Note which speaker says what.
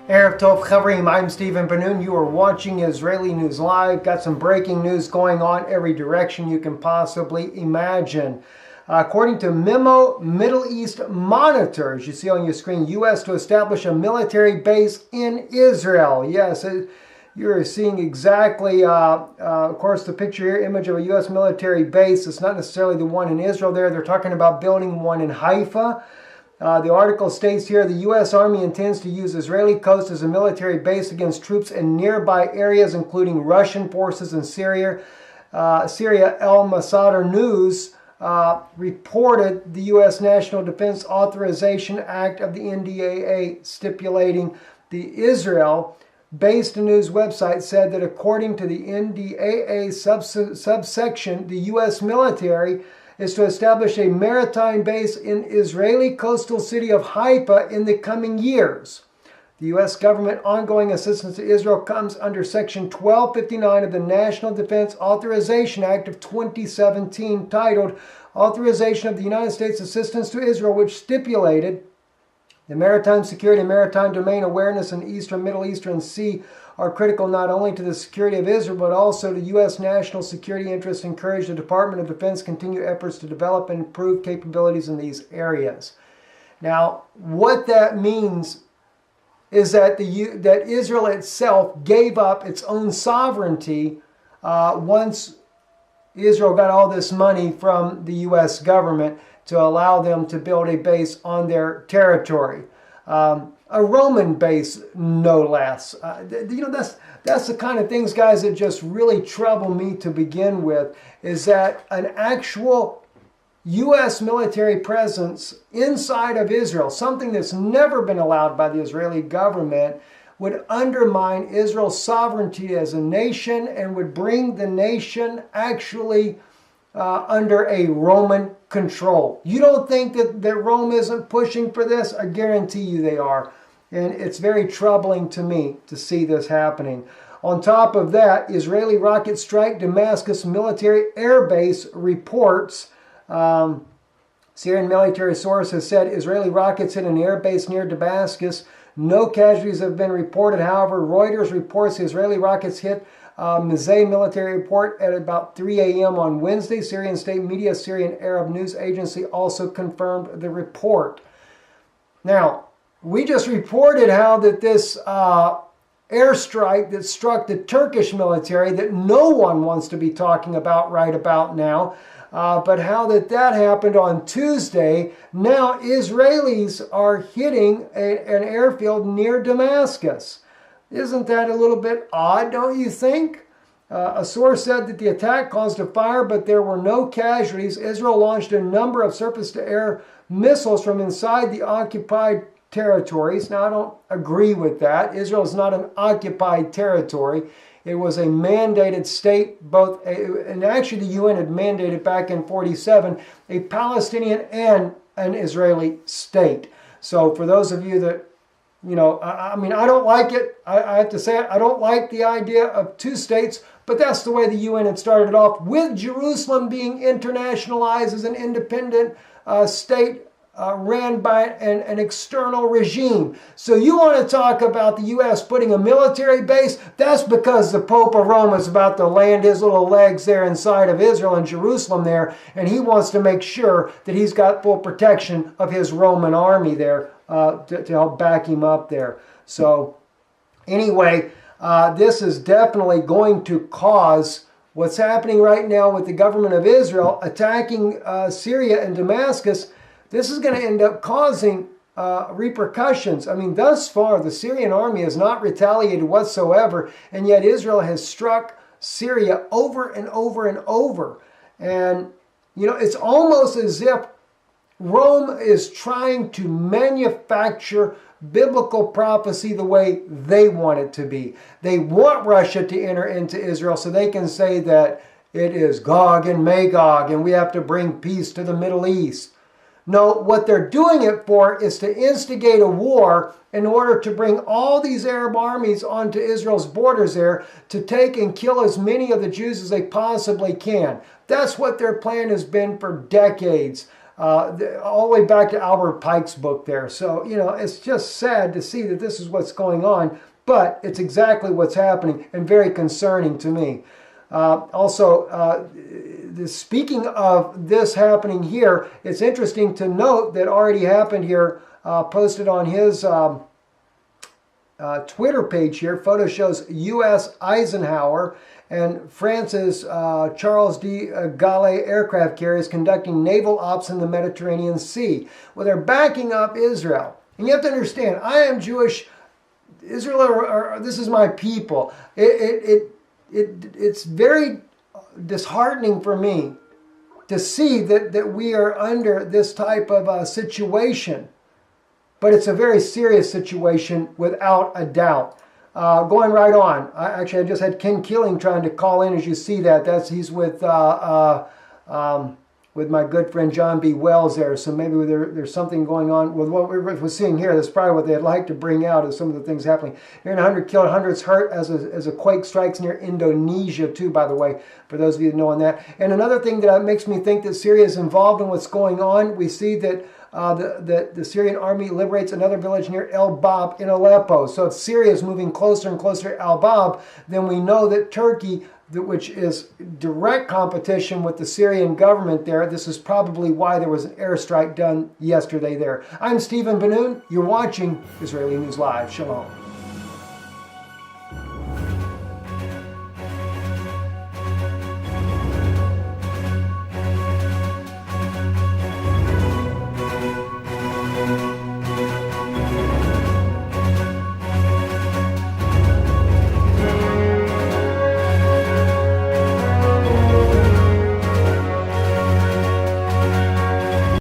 Speaker 1: Erev Tov Chavrim, I'm Stephen Benoon. You are watching Israeli News Live. Got some breaking news going on every direction you can possibly imagine. According to Memo Middle East Monitor, as you see on your screen, U.S. to establish a military base in Israel. Yes, you're seeing exactly, of course, the picture here, image of a U.S. military base. It's not necessarily the one in Israel there. They're talking about building one in Haifa. The article states here, the U.S. Army intends to use Israeli coast as a military base against troops in nearby areas, including Russian forces in Syria. El Massadar News reported the U.S. National Defense Authorization Act of the NDAA stipulating the Israel-based news website said that according to the NDAA subsection, the U.S. military is to establish a maritime base in Israeli coastal city of Haifa in the coming years. The U.S. government ongoing assistance to Israel comes under Section 1259 of the National Defense Authorization Act of 2017, titled Authorization of the United States Assistance to Israel, which stipulated the maritime security and maritime domain awareness in the Eastern Middle Eastern Sea are critical not only to the security of Israel, but also to U.S. national security interests. Encourage the Department of Defense continue efforts to develop and improve capabilities in these areas. Now, what that means is that that Israel itself gave up its own sovereignty once Israel got all this money from the U.S. government to allow them to build a base on their territory. A Roman base, no less. That's the kind of things, guys, that just really trouble me to begin with, is that an actual U.S. military presence inside of Israel, something that's never been allowed by the Israeli government, would undermine Israel's sovereignty as a nation and would bring the nation actually under a Roman control. You don't think that Rome isn't pushing for this? I guarantee you they are. And it's very troubling to me to see this happening. On top of that, Israeli rocket strike Damascus military air base reports. Syrian military source has said Israeli rockets hit an air base near Damascus. No casualties have been reported. However, Reuters reports the Israeli rockets hit Mizeh military report at about 3 a.m. on Wednesday. Syrian state media, Syrian Arab News Agency, also confirmed the report. Now, we just reported how that this airstrike that struck the Turkish military that no one wants to be talking about right about now, but how that happened on Tuesday. Now Israelis are hitting an airfield near Damascus. Isn't that a little bit odd, don't you think? A source said that the attack caused a fire, but there were no casualties. Israel launched a number of surface-to-air missiles from inside the occupied territories. Now, I don't agree with that. Israel is not an occupied territory. It was a mandated state, and actually the UN had mandated back in 1947 a Palestinian and an Israeli state. So for those of you that, I don't like it. I have to say it. I don't like the idea of two states, but that's the way the UN had started off, with Jerusalem being internationalized as an independent state ran by an external regime. So you want to talk about the U.S. putting a military base? That's because the Pope of Rome is about to land his little legs there inside of Israel and Jerusalem there, and he wants to make sure that he's got full protection of his Roman army there to help back him up there. So anyway, this is definitely going to cause what's happening right now with the government of Israel attacking Syria and Damascus. This is going to end up causing repercussions. I mean, thus far, the Syrian army has not retaliated whatsoever, and yet Israel has struck Syria over and over and over. And, you know, it's almost as if Rome is trying to manufacture biblical prophecy the way they want it to be. They want Russia to enter into Israel so they can say that it is Gog and Magog and we have to bring peace to the Middle East. No, what they're doing it for is to instigate a war in order to bring all these Arab armies onto Israel's borders there to take and kill as many of the Jews as they possibly can. That's what their plan has been for decades, all the way back to Albert Pike's book there. So, you know, it's just sad to see that this is what's going on, but it's exactly what's happening and very concerning to me. Speaking of this happening here, it's interesting to note that already happened here, posted on his Twitter page here. Photo shows U.S. Eisenhower and France's Charles de Gaulle aircraft carriers conducting naval ops in the Mediterranean Sea. Well, they're backing up Israel. And you have to understand, I am Jewish. Israel, this is my people. It's very disheartening for me to see that we are under this type of situation. But it's a very serious situation without a doubt. Going right on. I just had Ken Keeling trying to call in, as you see that. He's with my good friend John B. Wells there. So maybe there's something going on with what we're seeing here. That's probably what they'd like to bring out as some of the things happening. Here in 100 killed, hundreds hurt as a quake strikes near Indonesia too, by the way, for those of you that know on that. And another thing that makes me think that Syria is involved in what's going on, we see that the Syrian army liberates another village near El Bab in Aleppo. So if Syria is moving closer and closer to El Bab, then we know that Turkey, which is direct competition with the Syrian government there, this is probably why there was an airstrike done yesterday there. I'm Stephen Benoon. You're watching Israeli News Live. Shalom.